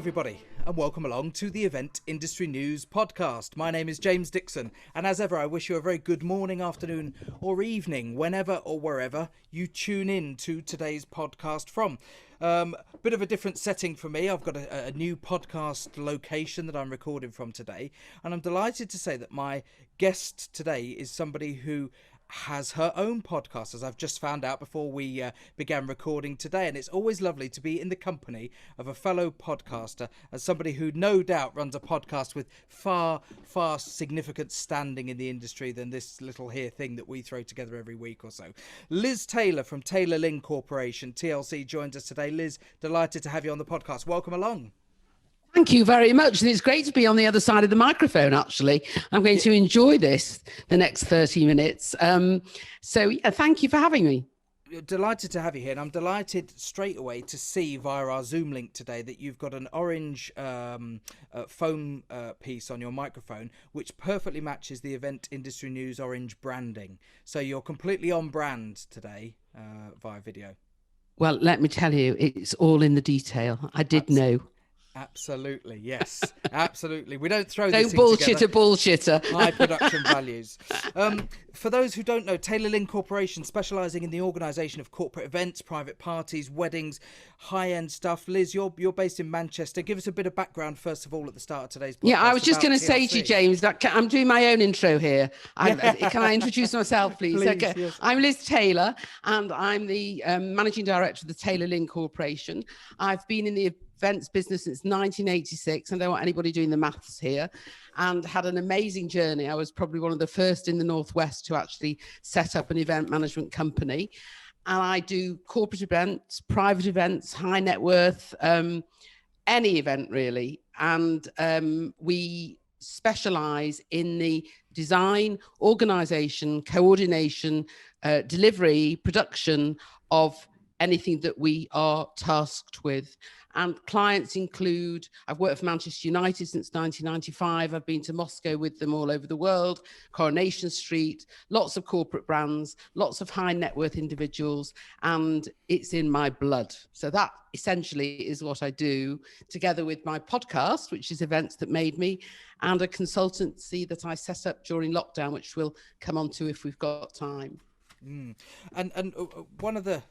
everybody, and welcome along to the Event Industry News podcast. My name is James Dixon, and as ever, I wish you a very good morning, afternoon, or evening, whenever or wherever you tune in to today's podcast from. Bit of a different setting for me. I've got a new podcast location that I'm recording from today, and I'm delighted to say that my guest today is somebody who has her own podcast, as I've just found out before we began recording today. And it's always lovely to be in the company of a fellow podcaster, as somebody who no doubt runs a podcast with far significant standing in the industry than this little here thing that we throw together every week or so. Liz Taylor from Taylor Lynn Corporation, TLC, joins us today. Liz, delighted to have you on the podcast. Welcome along. Thank you very much. And it's great to be on the other side of the microphone, actually. I'm going to enjoy the next 30 minutes. Thank you for having me. Delighted to have you here. And I'm delighted straight away to see via our Zoom link today that you've got an orange foam piece on your microphone, which perfectly matches the Event Industry News orange branding. So you're completely on brand today via video. Well, let me tell you, it's all in the detail. I did know. Absolutely, yes, absolutely. We don't throw this together. Bullshitter. High production values. For those who don't know, Taylor Lynn Corporation, specialising in the organisation of corporate events, private parties, weddings, high-end stuff. Liz, you're based in Manchester. Give us a bit of background, first of all, at the start of today's podcast. Yeah, I was just going to say to you, James, that I'm doing my own intro here. Can I introduce myself, please? Okay. Yes. I'm Liz Taylor, and I'm the Managing Director of the Taylor Lynn Corporation. I've been in the events business since 1986. I don't want anybody doing the maths here, and had an amazing journey. I was probably one of the first in the Northwest to actually set up an event management company. And I do corporate events, private events, high net worth, any event really. And we specialize in the design, organization, coordination, delivery, production of anything that we are tasked with. And clients include, I've worked for Manchester United since 1995. I've been to Moscow with them all over the world, Coronation Street, lots of corporate brands, lots of high net worth individuals, and it's in my blood. So that essentially is what I do, together with my podcast, which is Events That Made Me, and a consultancy that I set up during lockdown, which we'll come on to if we've got time. And one of the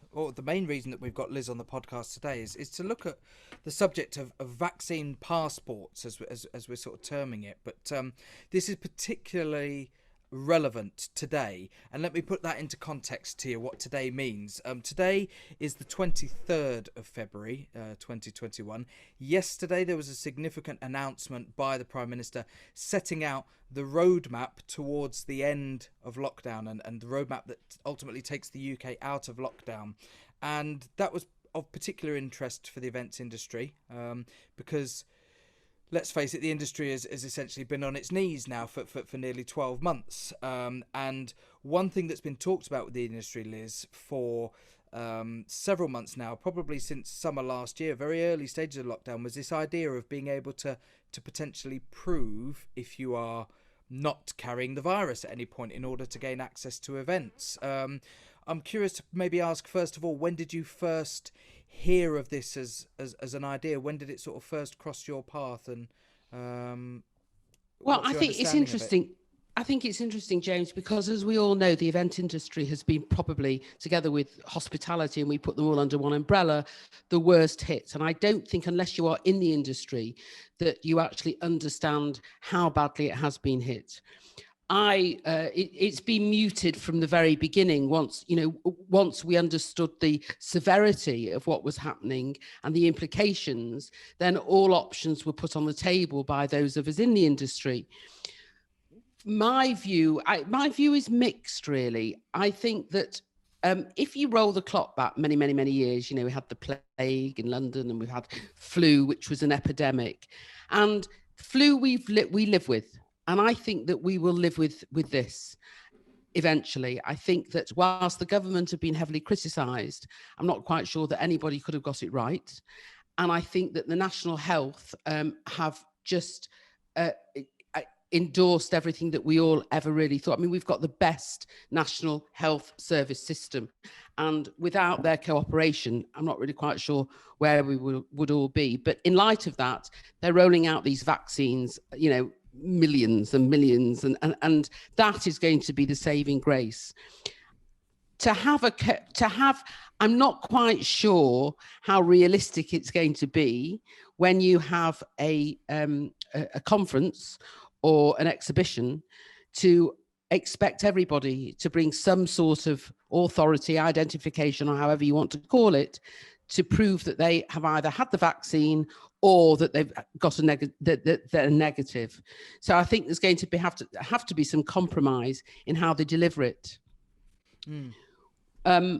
main reason that we've got Liz on the podcast today is to look at the subject of vaccine passports, as we're sort of terming it. But this is particularly relevant today, and let me put that into context to you, what today means. Today is the 23rd of February 2021. Yesterday there was a significant announcement by the Prime Minister setting out the roadmap towards the end of lockdown, and the roadmap that ultimately takes the UK out of lockdown. And that was of particular interest for the events industry, because let's face it, the industry has essentially been on its knees now for nearly 12 months. And one thing that's been talked about with the industry, Liz, for several months now, probably since summer last year, very early stages of lockdown, was this idea of being able to potentially prove if you are not carrying the virus at any point in order to gain access to events. I'm curious to maybe ask, first of all, when did you first hear of this as an idea? When did it sort of first cross your path? And well, I think it's interesting. I think it's interesting, James, because as we all know, the event industry has been probably, together with hospitality, and we put them all under one umbrella, the worst hit. And I don't think, unless you are in the industry, that you actually understand how badly it has been hit. It's been muted from the very beginning. Once we understood the severity of what was happening and the implications, then all options were put on the table by those of us in the industry. My view is mixed, really. I think that if you roll the clock back many, many, many years, we had the plague in London, and we've had flu, which was an epidemic, and flu we live with. And I think that we will live with this eventually. I think that whilst the government have been heavily criticised, I'm not quite sure that anybody could have got it right. And I think that the National Health have just endorsed everything that we all ever really thought. I mean, we've got the best national health service system, and without their cooperation, I'm not really quite sure where we would all be. But in light of that, they're rolling out these vaccines, you know, millions and millions, and that is going to be the saving grace. I'm not quite sure how realistic it's going to be when you have a conference or an exhibition to expect everybody to bring some sort of authority, identification, or however you want to call it, to prove that they have either had the vaccine or that they've got that they're negative. So I think there's going to have to be some compromise in how they deliver it. And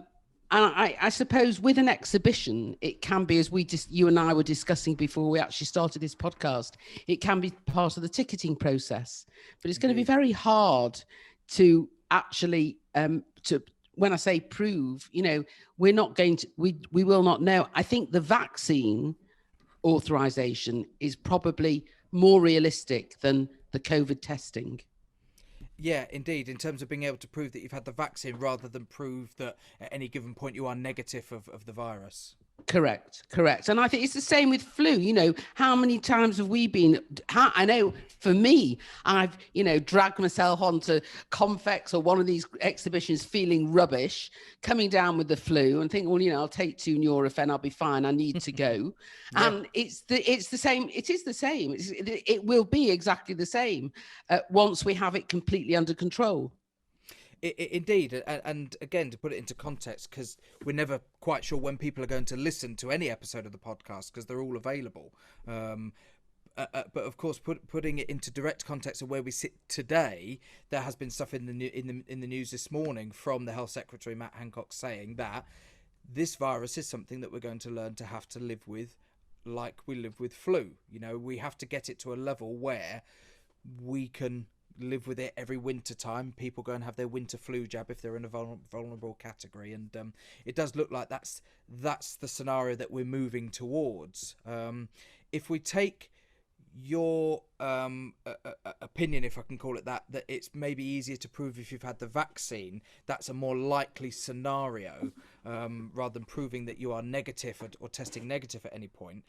I suppose with an exhibition, it can be, as you and I were discussing before we actually started this podcast, it can be part of the ticketing process. But it's going to be very hard to actually, when I say prove, you know, we will not know. I think the vaccine authorization is probably more realistic than the COVID testing. Yeah, indeed, in terms of being able to prove that you've had the vaccine rather than prove that at any given point you are negative of the virus. Correct. And I think it's the same with flu. You know, how many times have we been, I know for me, I've, you know, dragged myself onto Confex or one of these exhibitions feeling rubbish, coming down with the flu and thinking, well, you know, I'll take 2 Nurofen, I'll be fine, I need to go. Yeah. And it's the same. It is the same. It will be exactly the same once we have it completely under control. Indeed, and again, to put it into context, because we're never quite sure when people are going to listen to any episode of the podcast, because they're all available. But of course, putting it into direct context of where we sit today, there has been stuff in the news this morning from the Health Secretary Matt Hancock saying that this virus is something that we're going to learn to have to live with, like we live with flu. You know, we have to get it to a level where we can live with it every winter time. People go and have their winter flu jab if they're in a vulnerable category, and it does look like that's the scenario that we're moving towards. If we take your opinion, if I can call it that it's maybe easier to prove if you've had the vaccine, that's a more likely scenario, rather than proving that you are negative or testing negative at any point.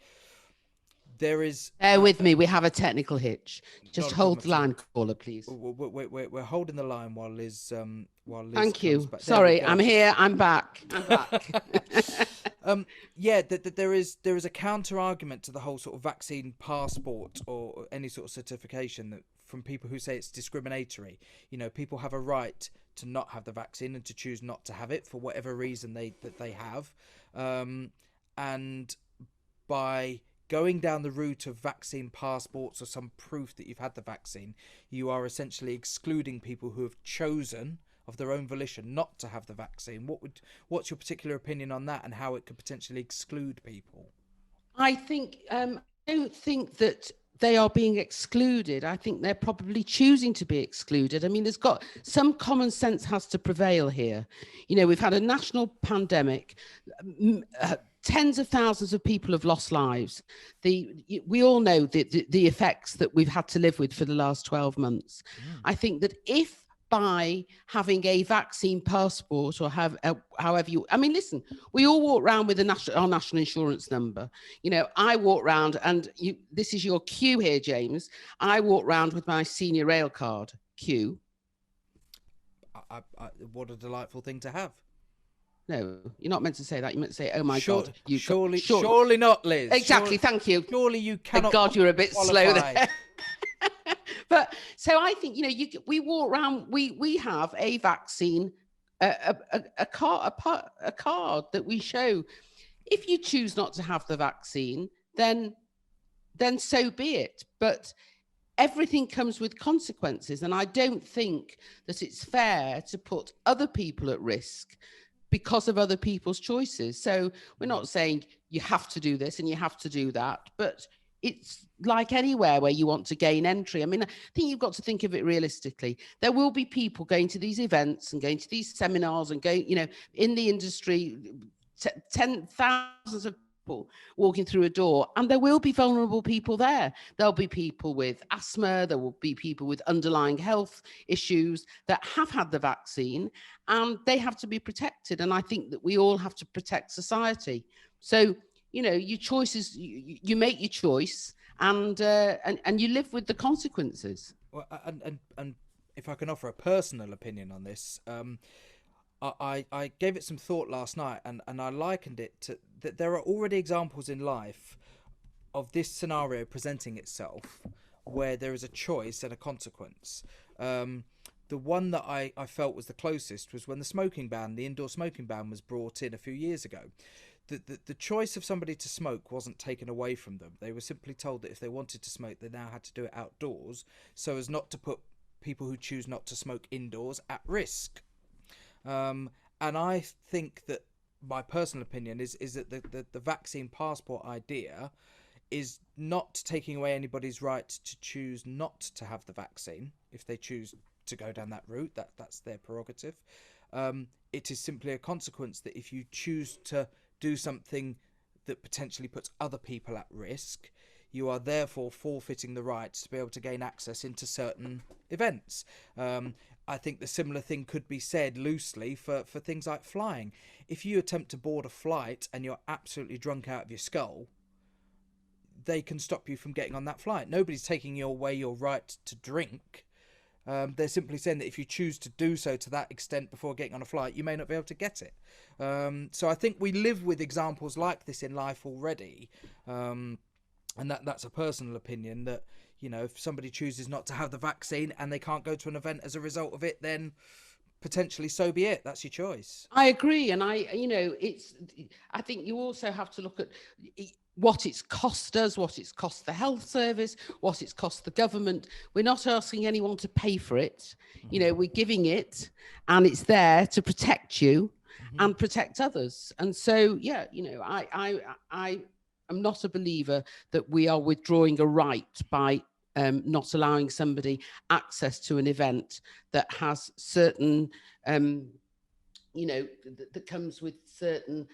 There is. Bear with me. We have a technical hitch. Just hold the line, caller, please. We're holding the line while Liz. Thank you. Sorry, I'm here. I'm back. Yeah, there is a counter argument to the whole sort of vaccine passport or any sort of certification that from people who say it's discriminatory. You know, people have a right to not have the vaccine and to choose not to have it for whatever reason they have, and by going down the route of vaccine passports or some proof that you've had the vaccine, you are essentially excluding people who have chosen of their own volition not to have the vaccine. What's your particular opinion on that and how it could potentially exclude people? I don't think that they are being excluded. I think they're probably choosing to be excluded. I mean, some common sense has to prevail here. You know, we've had a national pandemic. Tens of thousands of people have lost lives. We all know the effects that we've had to live with for the last 12 months. I think that if by having a vaccine passport or however you, I mean, listen, we all walk around with our national insurance number. You know, I walk around and this is your Q here, James. I walk around with my senior rail card, Q. What a delightful thing to have. No, you're not meant to say that. You meant to say, "Oh my God!" Surely not, Liz. Exactly. Thank you. Surely you cannot. Thank God, you're a bit slow there. But so I think, you know, we walk around. We have a vaccine, a card that we show. If you choose not to have the vaccine, then so be it. But everything comes with consequences, and I don't think that it's fair to put other people at risk because of other people's choices. So we're not saying you have to do this and you have to do that, but it's like anywhere where you want to gain entry. I mean, I think you've got to think of it realistically. There will be people going to these events and going to these seminars and going, you know, in the industry, thousands of people walking through a door, and there will be vulnerable people there. There'll be people with asthma, there will be people with underlying health issues that have had the vaccine, and they have to be protected. And I think that we all have to protect society. So, your choices, you make your choice, and you live with the consequences. Well, and if I can offer a personal opinion on this, I gave it some thought last night, and I likened it to that there are already examples in life of this scenario presenting itself where there is a choice and a consequence. The one that I felt was the closest was when the indoor smoking ban was brought in a few years ago. The choice of somebody to smoke wasn't taken away from them. They were simply told that if they wanted to smoke, they now had to do it outdoors, so as not to put people who choose not to smoke indoors at risk. And I think that my personal opinion is that the vaccine passport idea is not taking away anybody's right to choose not to have the vaccine if they choose to go down that route. That's their prerogative. It is simply a consequence that if you choose to do something that potentially puts other people at risk, you are therefore forfeiting the right to be able to gain access into certain events. I think the similar thing could be said loosely for things like flying. If you attempt to board a flight and you're absolutely drunk out of your skull, they can stop you from getting on that flight. Nobody's taking away your right to drink. They're simply saying that if you choose to do so to that extent before getting on a flight, you may not be able to get it. So I think we live with examples like this in life already. And that's a personal opinion that, if somebody chooses not to have the vaccine and they can't go to an event as a result of it, then potentially so be it. That's your choice. I agree. And I think you also have to look at what it's cost us, what it's cost the health service, what it's cost the government. We're not asking anyone to pay for it. Mm-hmm. We're giving it, and it's there to protect you Mm-hmm. and protect others. And so, I am not a believer that we are withdrawing a right by not allowing somebody access to an event that has certain, that comes with certain,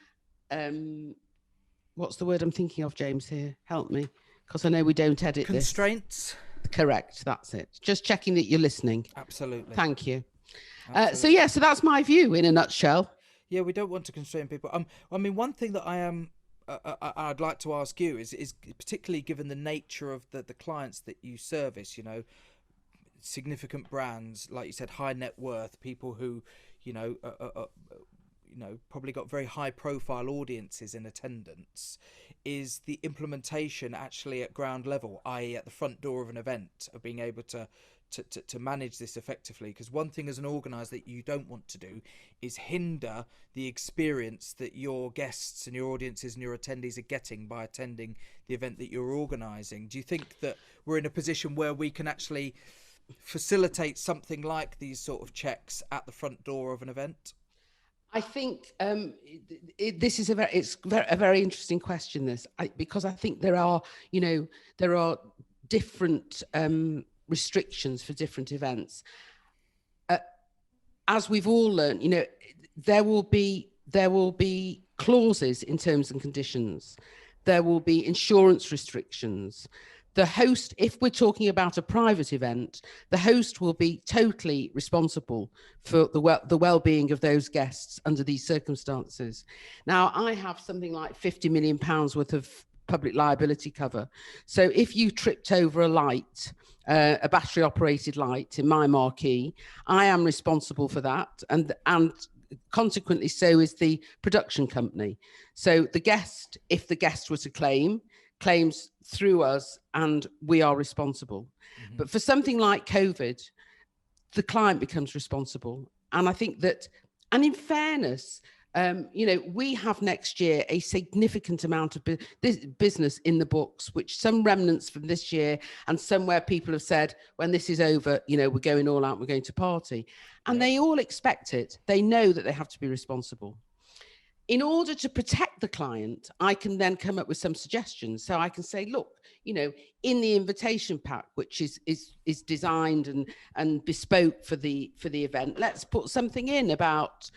what's the word I'm thinking of, James, here? Help me, because I know we don't edit Constraints. This. Correct, that's it. Just checking that you're listening. Absolutely. Thank you. So that's my view in a nutshell. Yeah, we don't want to constrain people. One thing that I'd like to ask you is particularly given the nature of the clients that you service, significant brands, like you said, high net worth, people who, probably got very high profile audiences in attendance. Is the implementation actually at ground level, i.e. at the front door of an event, of being able to manage this effectively? Because one thing as an organizer that you don't want to do is hinder the experience that your guests and your audiences and your attendees are getting by attending the event that you're organizing. Do you think that we're in a position where we can actually facilitate something like these sort of checks at the front door of an event? I think this is a very interesting question. Because I think there are different restrictions for different events. As we've all learned, there will be clauses in terms and conditions. There will be insurance restrictions. The host, if we're talking about a private event, the host will be totally responsible for the well-being of those guests under these circumstances. Now, I have something like £50 million worth of public liability cover. So if you tripped over a light, a battery operated light in my marquee, I am responsible for that. And consequently, so is the production company. So the guest, if the guest were to claims through us, and we are responsible. Mm-hmm. But for something like COVID, the client becomes responsible. And I think that, and in fairness, we have next year a significant amount of business in the books, which some remnants from this year, and somewhere people have said, when this is over, we're going all out, we're going to party. And They all expect it. They know that they have to be responsible. In order to protect the client, I can then come up with some suggestions. So I can say, look, in the invitation pack, which is designed and bespoke for the event, let's put something in about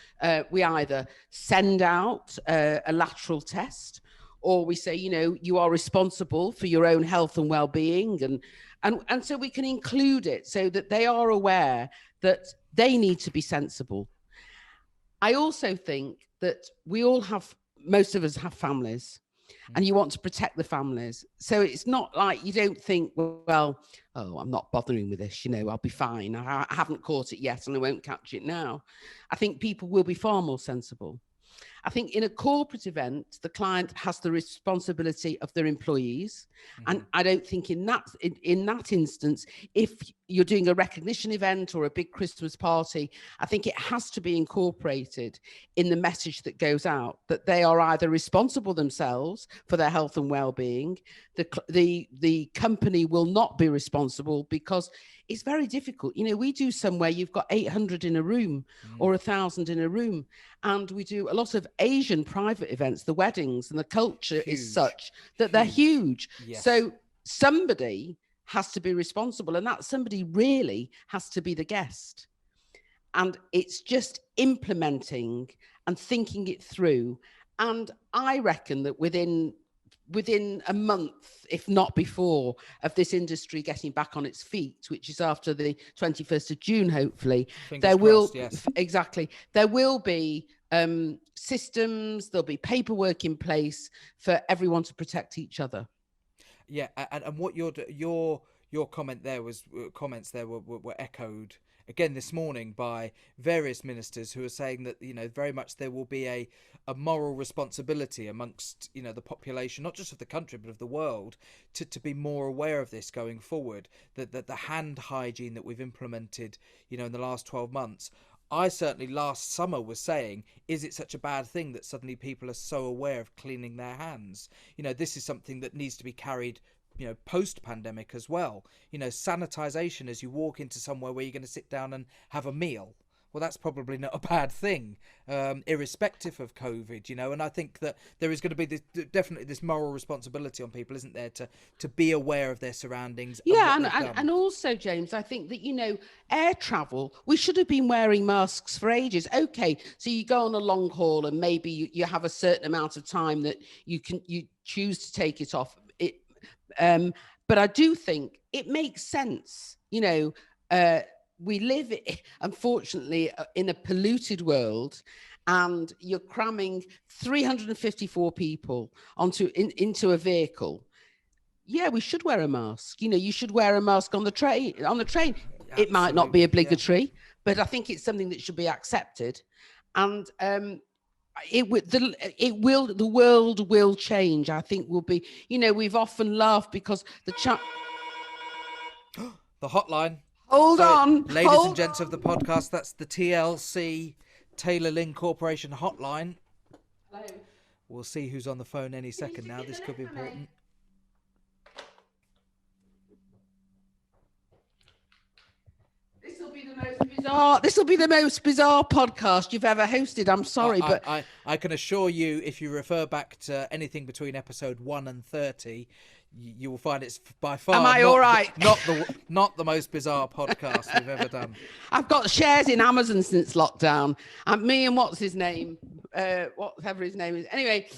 we either send out a lateral test, or we say, you are responsible for your own health and well-being, and so we can include it so that they are aware that they need to be sensible. I also think that most of us have families, and you want to protect the families. So it's not like you don't think, well, oh, I'm not bothering with this, I'll be fine. I haven't caught it yet and I won't catch it now. I think people will be far more sensible. I think in a corporate event, the client has the responsibility of their employees. And I don't think in that instance, if you're doing a recognition event or a big Christmas party, I think it has to be incorporated in the message that goes out, that they are either responsible themselves for their health and well-being. The company will not be responsible, because it's very difficult. We do somewhere you've got 800 in a room or 1,000 in a room. And we do a lot of Asian private events, the weddings, and the culture is such that they're huge. Yes. So somebody has to be responsible, and that somebody really has to be the guest. And it's just implementing and thinking it through. And I reckon that within a month, if not before, of this industry getting back on its feet, which is after the 21st of June, hopefully, there will be systems, there'll be paperwork in place for everyone to protect each other. Yeah, and what your comment there was, comments there were echoed again this morning by various ministers who are saying that very much there will be a moral responsibility amongst the population, not just of the country but of the world, to be more aware of this going forward. That the hand hygiene that we've implemented in the last 12 months, I certainly last summer was saying, is it such a bad thing that suddenly people are so aware of cleaning their hands? This is something that needs to be carried post-pandemic as well. Sanitization as you walk into somewhere where you're going to sit down and have a meal. Well, that's probably not a bad thing, irrespective of COVID, and I think that there is going to be definitely this moral responsibility on people, isn't there, to be aware of their surroundings. Yeah, and also, James, I think that, air travel, we should have been wearing masks for ages. Okay, so you go on a long haul and maybe you have a certain amount of time that you choose to take it off. But I do think it makes sense. We live, unfortunately, in a polluted world, and you're cramming 354 people into a vehicle. Yeah, we should wear a mask. You should wear a mask on the train. Absolutely. It might not be obligatory, but I think it's something that should be accepted. And the world will change. I think will be, we've often laughed because the hotline. Hold on. Ladies and gents of the podcast, that's the TLC Taylor Lynn Corporation hotline. Hello. We'll see who's on the phone any second now. This could be important. This will be the most bizarre podcast you've ever hosted. I'm sorry, but I can assure you, if you refer back to anything between episode 1 and 30, you will find it's by far not the most bizarre podcast we've ever done. I've got shares in Amazon since lockdown, and me and what's his name, whatever his name is. Anyway,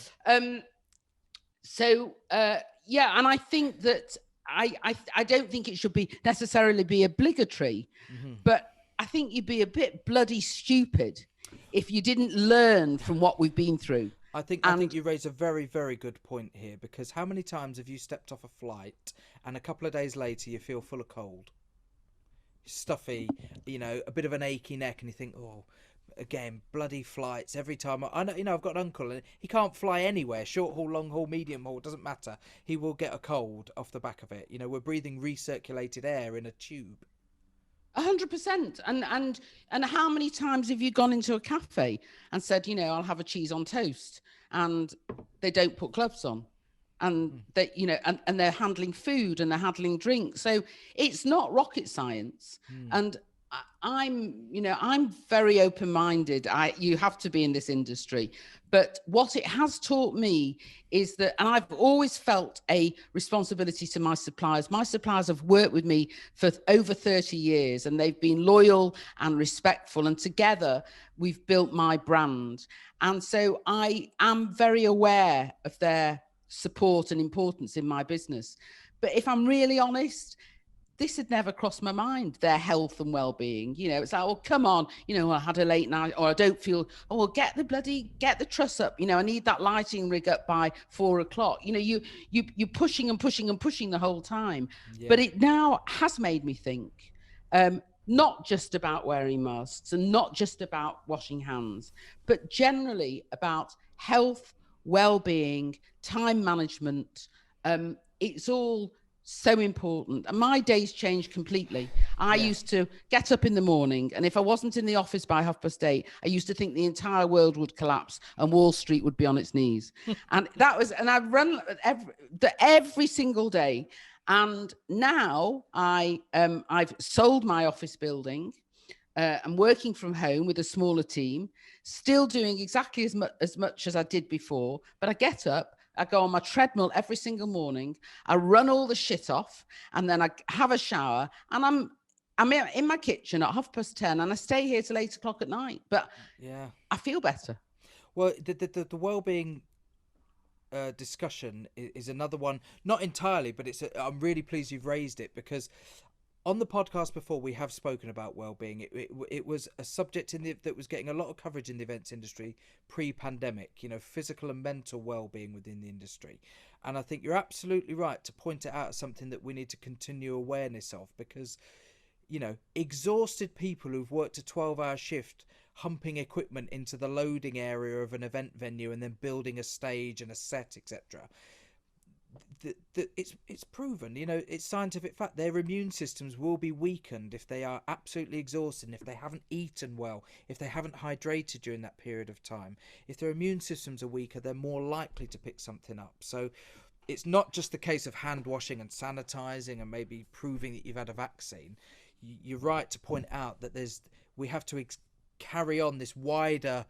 yeah, and I think that I don't think it should necessarily be obligatory, but I think you'd be a bit bloody stupid if you didn't learn from what we've been through. I think you raise a very, very good point here, because how many times have you stepped off a flight and a couple of days later you feel full of cold, stuffy, a bit of an achy neck, and you think, oh, again, bloody flights every time. I know, I've got an uncle and he can't fly anywhere, short haul, long haul, medium haul, doesn't matter. He will get a cold off the back of it. We're breathing recirculated air in a tube. 100%. And how many times have you gone into a cafe and said, I'll have a cheese on toast, and they don't put gloves on, and they, and they're handling food and they're handling drinks. So it's not rocket science. And I'm very open-minded. You have to be in this industry. But what it has taught me is that, and I've always felt a responsibility to my suppliers. My suppliers have worked with me for over 30 years, and they've been loyal and respectful. And together we've built my brand. And so I am very aware of their support and importance in my business. But if I'm really honest, this had never crossed my mind, their health and well-being. You know, it's like, oh, come on, you know, I had a late night, or I don't feel, oh, well, get the truss up. You know, I need that lighting rig up by 4 o'clock. You know, you're pushing and pushing and pushing the whole time. Yeah. But it now has made me think, not just about wearing masks and not just about washing hands, but generally about health, well-being, time management. It's all so important. And my days changed completely. I used to get up in the morning, and if I wasn't in the office by 8:30, I used to think the entire world would collapse and Wall Street would be on its knees. And I've run every single day. And now I've sold my office building. I'm working from home with a smaller team, still doing exactly as much as I did before. But I get up, I go on my treadmill every single morning. I run all the shit off, and then I have a shower, and I'm in my kitchen at 10:30, and I stay here till 8 o'clock at night. But I feel better. Well, the well-being discussion is another one, not entirely, but I'm really pleased you've raised it, because on the podcast before we have spoken about well-being. It was a subject that was getting a lot of coverage in the events industry pre-pandemic, you know, physical and mental well-being within the industry. And I think you're absolutely right to point it out as something that we need to continue awareness of, because, you know, exhausted people who've worked a 12-hour shift humping equipment into the loading area of an event venue and then building a stage and a set, etc., it's proven, you know, it's scientific fact, their immune systems will be weakened if they are absolutely exhausted, and if they haven't eaten well, if they haven't hydrated during that period of time. If their immune systems are weaker, they're more likely to pick something up. So it's not just the case of hand washing and sanitizing and maybe proving that you've had a vaccine. You're right to point out that we have to carry on this wider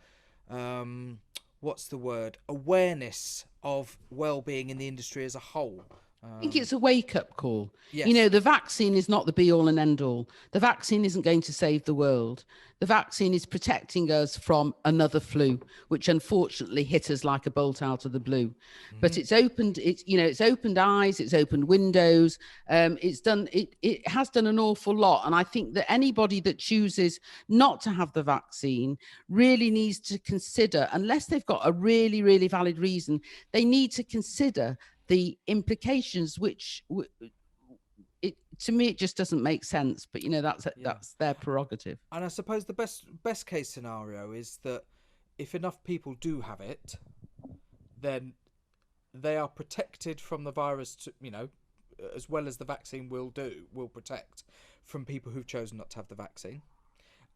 awareness of well-being in the industry as a whole. I think it's a wake-up call. Yes. You know, the vaccine is not the be-all and end-all. The vaccine isn't going to save the world. The vaccine is protecting us from another flu, which unfortunately hit us like a bolt out of the blue. Mm-hmm. But it's opened eyes, it's opened windows. It has done an awful lot. And I think that anybody that chooses not to have the vaccine really needs to consider, unless they've got a really, really valid reason, they need to consider the implications, which to me it just doesn't make sense. But you know, that's their prerogative. And I suppose the best case scenario is that if enough people do have it, then they are protected from the virus, you know, as well as the vaccine will protect from people who've chosen not to have the vaccine.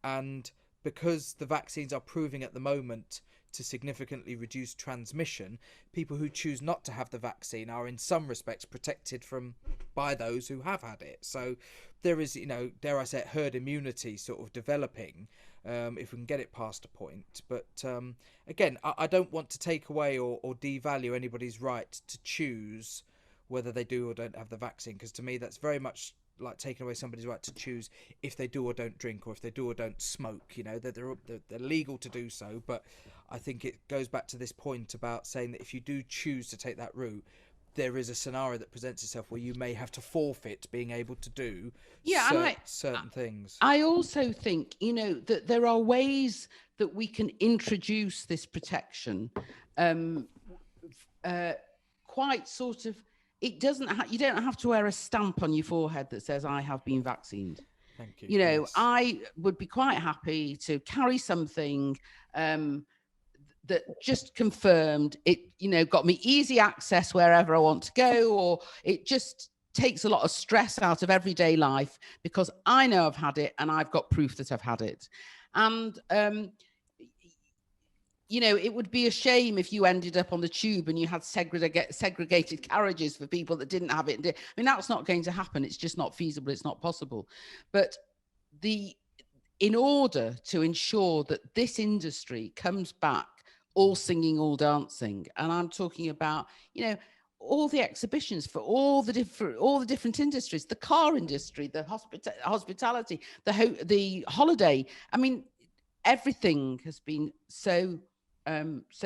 And because the vaccines are proving at the moment to significantly reduce transmission, people who choose not to have the vaccine are in some respects protected by those who have had it. So there is, you know, dare I say it, herd immunity sort of developing, if we can get it past a point. But again, I don't want to take away or devalue anybody's right to choose whether they do or don't have the vaccine, because to me that's very much like taking away somebody's right to choose if they do or don't drink, or if they do or don't smoke. You know, they're legal to do so, but I think it goes back to this point about saying that if you do choose to take that route, there is a scenario that presents itself where you may have to forfeit being able to do certain things. I also think, you know, that there are ways that we can introduce this protection, quite sort of. It doesn't. You don't have to wear a stamp on your forehead that says "I have been vaccinated." Thank you. You know, yes. I would be quite happy to carry something that just confirmed it. You know, got me easy access wherever I want to go, or it just takes a lot of stress out of everyday life because I know I've had it and I've got proof that I've had it. And you know, it would be a shame if you ended up on the tube and you had segregated carriages for people that didn't have it. I mean, that's not going to happen. It's just not feasible. It's not possible. But in order to ensure that this industry comes back all singing, all dancing, and I'm talking about, you know, all the exhibitions for all the different industries, the car industry, the hospitality, the holiday. I mean, everything has been so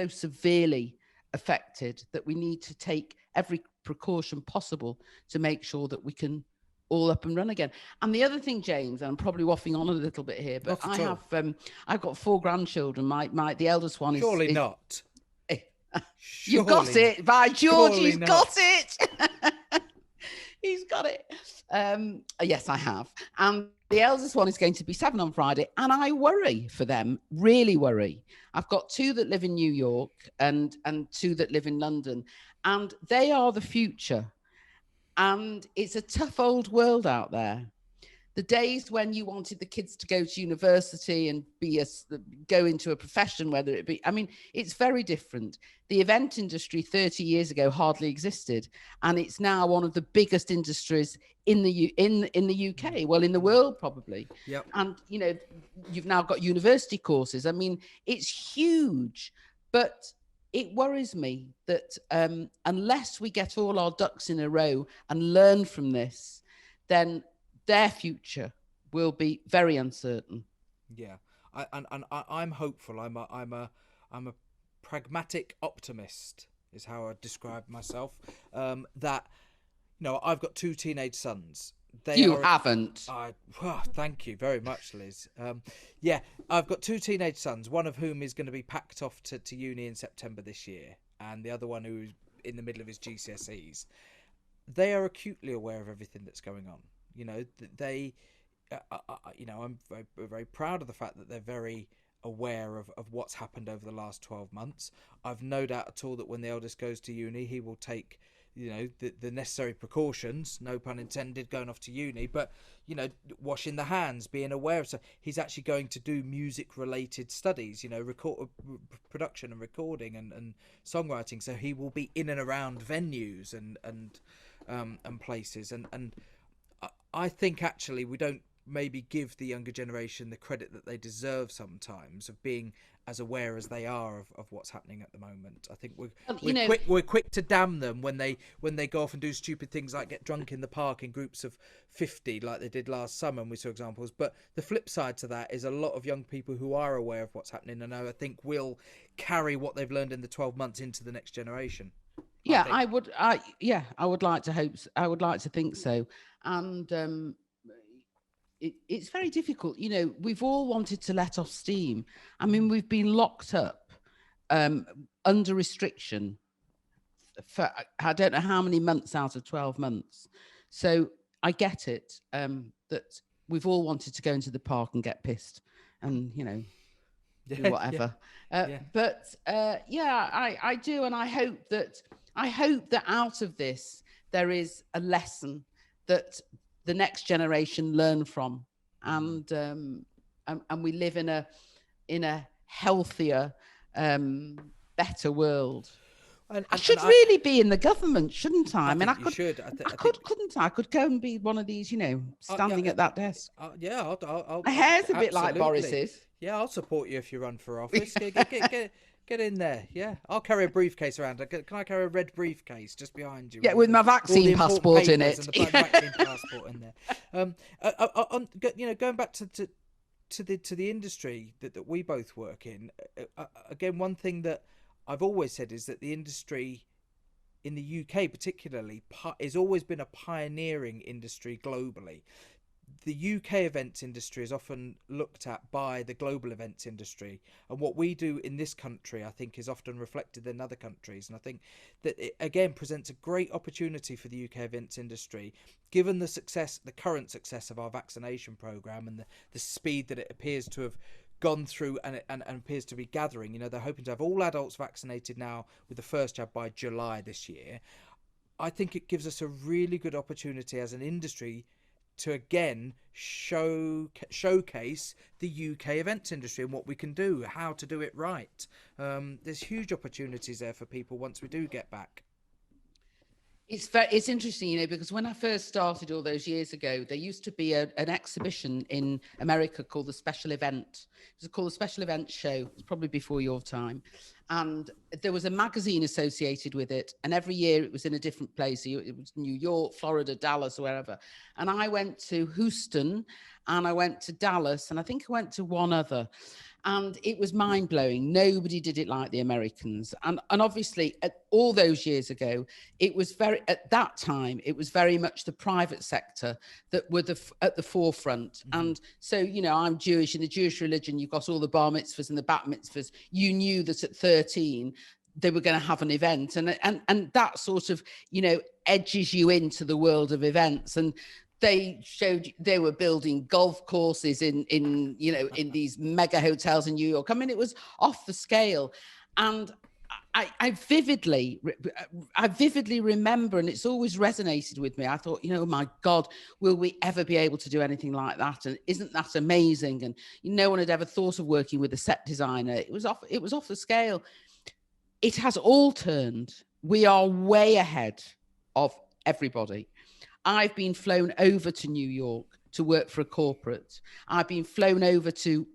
severely affected, that we need to take every precaution possible to make sure that we can all up and run again. And the other thing, James, and I'm probably waffling on a little bit here, but I've got 4 grandchildren. The eldest one Surely is not. You've got it. By George, he's got it. He's got it. Yes, I have. And the eldest one is going to be 7 on Friday. And I worry for them, really worry. I've got 2 that live in New York and 2 that live in London. And they are the future. And it's a tough old world out there. The days when you wanted the kids to go to university and go into a profession, whether it be, I mean, it's very different. The event industry 30 years ago hardly existed, and it's now one of the biggest industries in the UK, well, in the world probably. Yep. And you've now got university courses. I mean, it's huge, but it worries me that unless we get all our ducks in a row and learn from this, then their future will be very uncertain. Yeah, I'm hopeful. I'm a pragmatic optimist, is how I describe myself. That I've got 2 teenage sons. Haven't. Thank you very much, Liz. Yeah, I've got 2 teenage sons, one of whom is going to be packed off to uni in September this year, and the other one who's in the middle of his GCSEs. They are acutely aware of everything that's going on. I'm very, very proud of the fact that they're very aware of what's happened over the last 12 months. I've no doubt at all that when the eldest goes to uni, he will take the necessary precautions, no pun intended, going off to uni, but washing the hands, being aware of. So he's actually going to do music related studies, production and recording and songwriting. So he will be in and around venues and places. And I think actually we don't maybe give the younger generation the credit that they deserve sometimes of being as aware as they are of what's happening at the moment. I think we're quick to damn them when they go off and do stupid things like get drunk in the park in groups of 50 like they did last summer, and we saw examples. But the flip side to that is a lot of young people who are aware of what's happening, and I think will carry what they've learned in the 12 months into the next generation. Yeah, I would like to hope. I would like to think so. And it's very difficult. We've all wanted to let off steam. I mean, we've been locked up under restriction for I don't know how many months out of 12 months. So I get it that we've all wanted to go into the park and get pissed and, do whatever. But I do. And I hope that out of this, there is a lesson that the next generation learn from, and we live in a healthier, better world. I should really be in the government, shouldn't I? I mean, I could. Couldn't I? I could go and be one of these, standing at that desk. I'll my hair's a bit like Boris's. Yeah, I'll support you if you run for office. Get in there, yeah. I'll carry a briefcase around. Can I carry a red briefcase just behind you? Yeah, with my vaccine passport in it. And the vaccine passport in there. Going back to the industry that we both work in. Again, one thing that I've always said is that the industry in the UK, particularly, has always been a pioneering industry globally. The UK events industry is often looked at by the global events industry, and what we do in this country, I think, is often reflected in other countries. And I think that it again presents a great opportunity for the UK events industry, given the current success of our vaccination programme and the speed that it appears to have gone through and appears to be gathering. They're hoping to have all adults vaccinated now with the first jab by July this year. I think it gives us a really good opportunity as an industry to again showcase the UK events industry and what we can do, how to do it right. There's huge opportunities there for people once we do get back. It's interesting, because when I first started all those years ago, there used to be an exhibition in America called the Special Event. It was called the Special Event Show. It's probably before your time. And there was a magazine associated with it. And every year it was in a different place. It was New York, Florida, Dallas, or wherever. And I went to Houston and I went to Dallas and I think I went to one other. And it was mind blowing. Nobody did it like the Americans. And obviously, all those years ago, it was at that time, it was very much the private sector that were at the forefront. And so, I'm Jewish. In the Jewish religion, you've got all the bar mitzvahs and the bat mitzvahs. You knew that at 13, they were going to have an event. And that sort of, edges you into the world of events. And they showed they were building golf courses in these mega hotels in New York. I mean, it was off the scale. And I vividly remember, and it's always resonated with me. I thought, my God, will we ever be able to do anything like that? And isn't that amazing? And no one had ever thought of working with a set designer. It was off the scale. It has all turned. We are way ahead of everybody. I've been flown over to New York to work for a corporate. I've been flown over to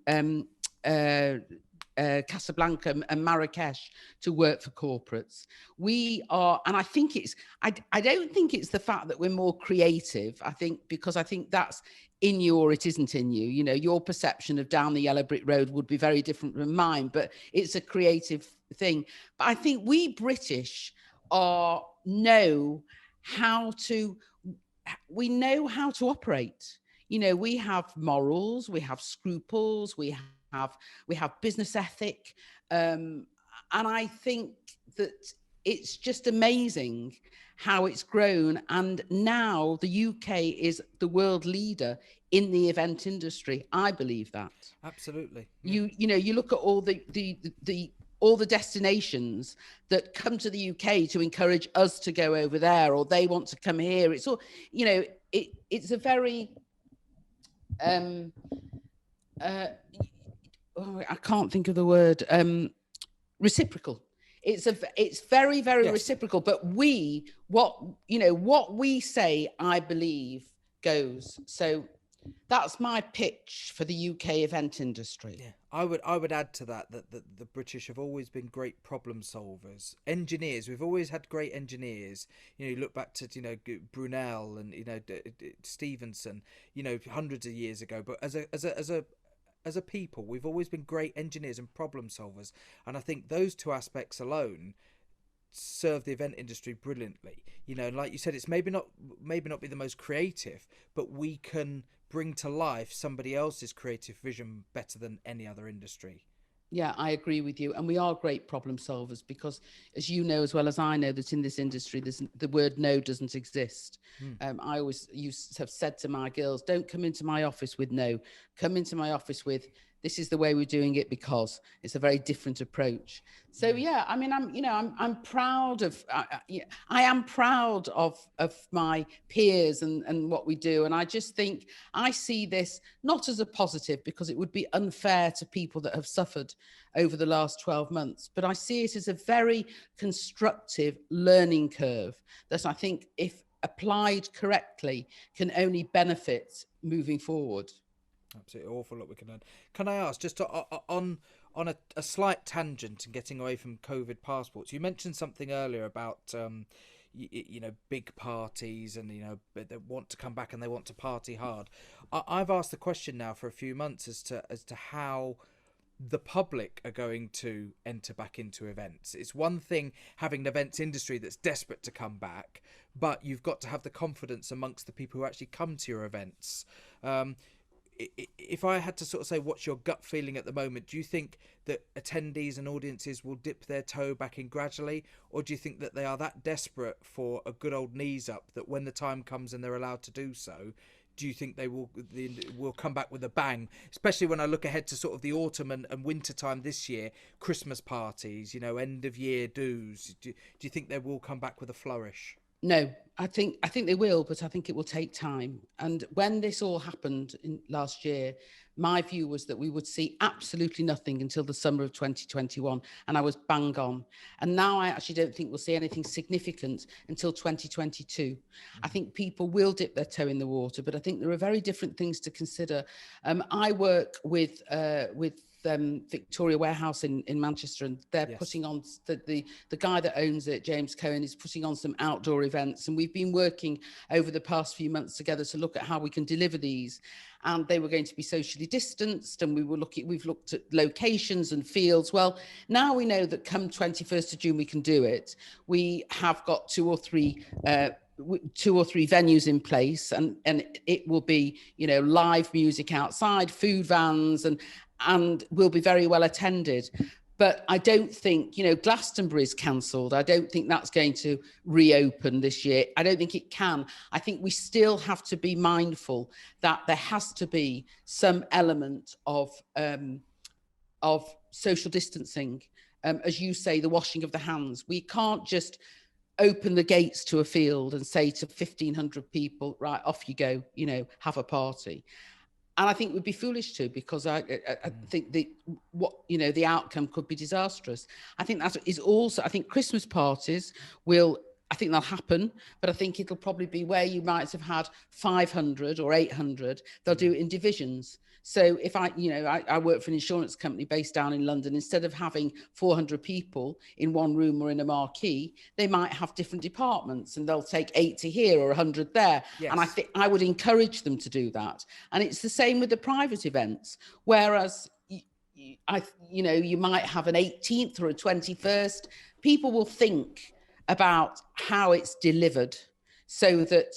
Casablanca and Marrakesh to work for corporates. We are, and I think I don't think it's the fact that we're more creative. I think that's in you or it isn't in you. Your perception of down the yellow brick road would be very different from mine, but it's a creative thing. But I think we British know how to operate. We have morals, we have scruples, we have business ethic. And I think that it's just amazing how it's grown. And now the UK is the world leader in the event industry. I believe that. Absolutely. Yeah. You look at all the destinations that come to the UK to encourage us to go over there, or they want to come here. It's all, it's a very, I can't think of the word, reciprocal. It's very, very yes. Reciprocal. But what we say, I believe, goes. So that's my pitch for the UK event industry. Yeah, I would add to that the British have always been great problem solvers. Engineers, we've always had great engineers. You look back to Brunel and Stevenson, hundreds of years ago. But as a people, we've always been great engineers and problem solvers. And I think those two aspects alone serve the event industry brilliantly. And like you said, it's maybe not be the most creative, but we can bring to life somebody else's creative vision better than any other industry. Yeah, I agree with you. And we are great problem solvers because, as you know as well as I know, that in this industry, the word no doesn't exist. I always have said to my girls, don't come into my office with no. Come into my office with, this is the way we're doing it, because it's a very different approach. So yeah, I mean, I'm proud of, I am proud of my peers and what we do. And I just think I see this not as a positive, because it would be unfair to people that have suffered over the last 12 months, but I see it as a very constructive learning curve that I think, if applied correctly, can only benefit moving forward. Absolutely awful lot we can learn. Can I ask, just on a slight tangent and getting away from COVID passports, you mentioned something earlier about big parties and they want to come back and they want to party hard. I've asked the question now for a few months as to how the public are going to enter back into events. It's one thing having an events industry that's desperate to come back, but you've got to have the confidence amongst the people who actually come to your events. If I had to sort of say, what's your gut feeling at the moment? Do you think that attendees and audiences will dip their toe back in gradually? Or do you think that they are that desperate for a good old knees up that when the time comes and they're allowed to do so, do you think they will come back with a bang? Especially when I look ahead to sort of the autumn and winter time this year, Christmas parties, end of year do's. Do you think they will come back with a flourish? No, I think they will, but I think it will take time. And when this all happened last year, my view was that we would see absolutely nothing until the summer of 2021, and I was bang on. And now I actually don't think we'll see anything significant until 2022. I think people will dip their toe in the water, but I think there are very different things to consider. I work with Victoria Warehouse in Manchester, and they're Yes. putting on the guy that owns it, James Cohen, is putting on some outdoor events, and we've been working over the past few months together to look at how we can deliver these. And they were going to be socially distanced, and we've looked at locations and fields. Well, now we know that come 21st of June we can do it. We have got two or three venues in place, and it will be, you know, live music outside, food vans, and will be very well attended. But I don't think, you know, Glastonbury's cancelled. I don't think that's going to reopen this year. I don't think it can. I think we still have to be mindful that there has to be some element of social distancing. As you say, the washing of the hands. We can't just open the gates to a field and say to 1,500 people, right, off you go, you know, have a party. And I think it would be foolish to, because I think the outcome could be disastrous. I think that is also, I think Christmas parties I think they'll happen, but I think it'll probably be where you might have had 500 or 800, they'll do it in divisions. So if I work for an insurance company based down in London, instead of having 400 people in one room or in a marquee, they might have different departments, and they'll take 80 here or 100 there. Yes. And I think I would encourage them to do that. And it's the same with the private events, whereas you might have an 18th or a 21st. People will think about how it's delivered so that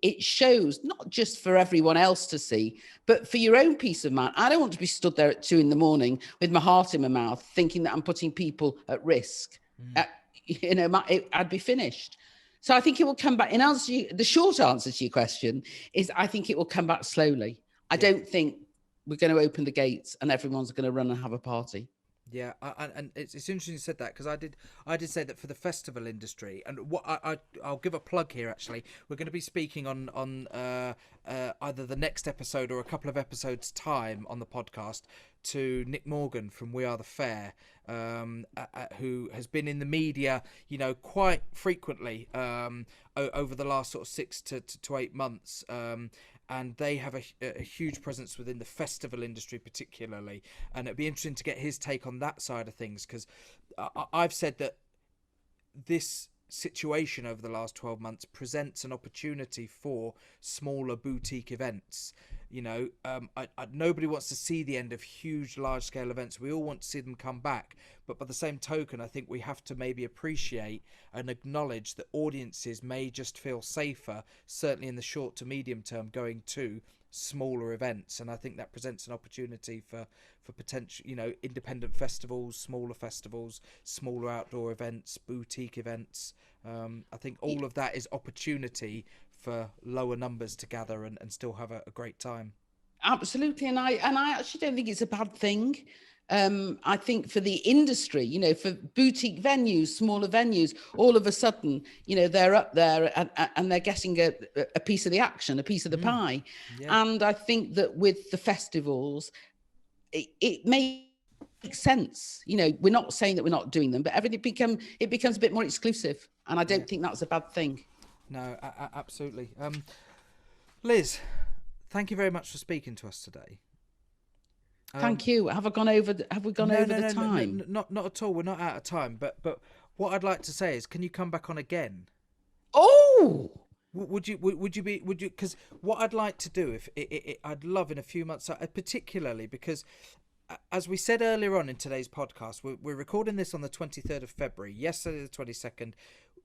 it shows, not just for everyone else to see, but for your own peace of mind. I don't want to be stood there at 2 a.m. with my heart in my mouth, thinking that I'm putting people at risk. I'd be finished. So I think it will come back. The short answer to your question is, I think it will come back slowly. I don't think we're going to open the gates and everyone's going to run and have a party. Yeah, and it's interesting you said that, because I did say that for the festival industry, and what I'll give a plug here. Actually, we're going to be speaking on either the next episode or a couple of episodes time on the podcast to Nick Morgan from We Are the Fair, who has been in the media, you know, quite frequently over the last sort of 6 to 8 months. And they have a huge presence within the festival industry particularly, and it'd be interesting to get his take on that side of things, because I've said that this situation over the last 12 months presents an opportunity for smaller boutique events. You know, nobody wants to see the end of huge, large-scale events. We all want to see them come back. But by the same token, I think we have to maybe appreciate and acknowledge that audiences may just feel safer, certainly in the short to medium term, going to smaller events. And I think that presents an opportunity for potential, you know, independent festivals, smaller outdoor events, boutique events. I think all of that is opportunity for lower numbers to gather and still have a great time. Absolutely. And I actually don't think it's a bad thing. I think for the industry, you know, for boutique venues, smaller venues, all of a sudden, you know, they're up there and they're getting a piece of the action, a piece of the pie. Yeah. And I think that with the festivals, it makes sense. You know, we're not saying that we're not doing them, but everything becomes a bit more exclusive. And I don't think that's a bad thing. No, absolutely. Liz, thank you very much for speaking to us today. Thank you. Have we gone over the time? No, not at all. We're not out of time. But what I'd like to say is, can you come back on again? Oh, would you? Because what I'd like to do, I'd love in a few months, particularly because, as we said earlier on in today's podcast, we're recording this on the 23rd of February. Yesterday, the 22nd,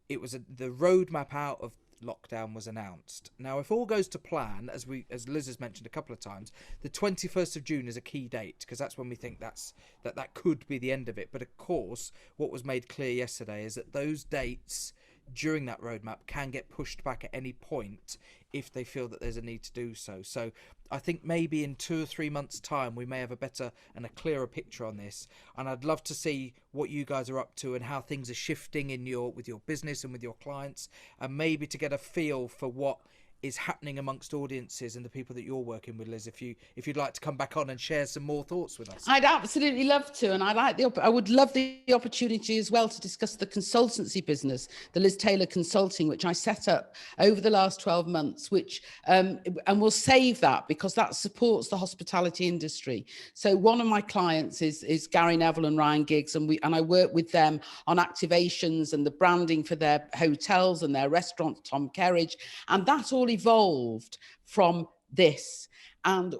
it was the roadmap out of lockdown was announced. Now, if all goes to plan, as Liz has mentioned a couple of times, the 21st of June is a key date, because that's when we think that could be the end of it. But of course, what was made clear yesterday is that those dates during that roadmap can get pushed back at any point if they feel that there's a need to do so. So I think maybe in 2 or 3 months' time we may have a better and a clearer picture on this. And I'd love to see what you guys are up to and how things are shifting with your business and with your clients, and maybe to get a feel for what is happening amongst audiences and the people that you're working with, Liz, if you'd like to come back on and share some more thoughts with us. I'd absolutely love to, and I would love the opportunity as well to discuss the consultancy business, the Liz Taylor Consulting, which I set up over the last 12 months, which and we'll save that because that supports the hospitality industry. So one of my clients is Gary Neville and Ryan Giggs, and I work with them on activations and the branding for their hotels and their restaurants, Tom Kerridge, and that all evolved from this. And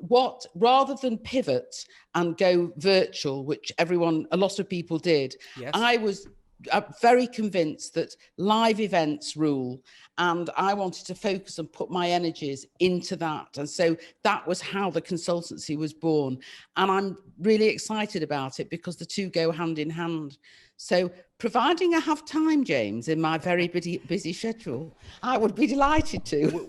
rather than pivot and go virtual, which a lot of people did, yes. I was very convinced that live events rule, and I wanted to focus and put my energies into that. And so that was how the consultancy was born. And I'm really excited about it because the two go hand in hand. So providing I have time, James, in my very busy schedule, I would be delighted to.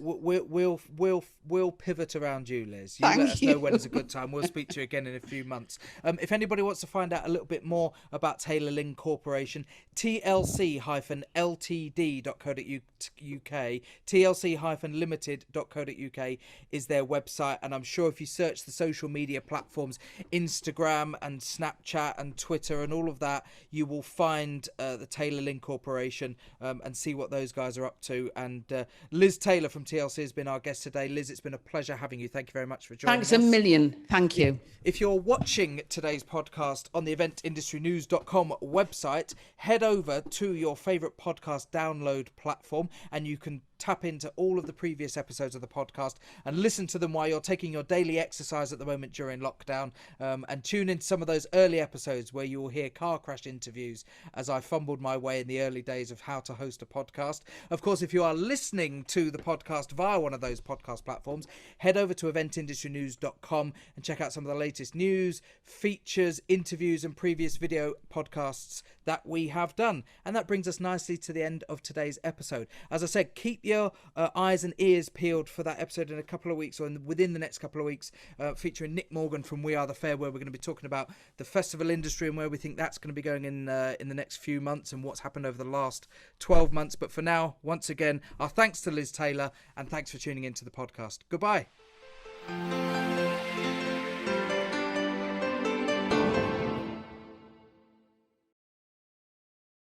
We'll pivot around you, Liz. You let us know when is a good time. We'll speak to you again in a few months. If anybody wants to find out a little bit more about Taylor Lynn Corporation, TLC-ltd.co.uk, TLC-limited.co.uk is their website. And I'm sure if you search the social media platforms, Instagram and Snapchat and Twitter and all of that, you will find the Taylor Lynn Corporation and see what those guys are up to. And Liz Taylor from TLC has been our guest today. Liz, it's been a pleasure having you. Thank you very much for joining us. Thanks a million. Thank you. If you're watching today's podcast on the eventindustrynews.com website, head over to your favourite podcast download platform and you can tap into all of the previous episodes of the podcast and listen to them while you're taking your daily exercise at the moment during lockdown, and tune into some of those early episodes where you will hear car crash interviews as I fumbled my way in the early days of how to host a podcast. Of course, if you are listening to the podcast via one of those podcast platforms, head over to eventindustrynews.com and check out some of the latest news, features, interviews and previous video podcasts that we have done. And that brings us nicely to the end of today's episode. As I said, keep your eyes and ears peeled for that episode in a couple of weeks, or within the next couple of weeks, featuring Nick Morgan from We Are The Fair, where we're going to be talking about the festival industry and where we think that's going to be going in the next few months and what's happened over the last 12 months. But for now, once again, our thanks to Liz Taylor and thanks for tuning into the podcast. Goodbye.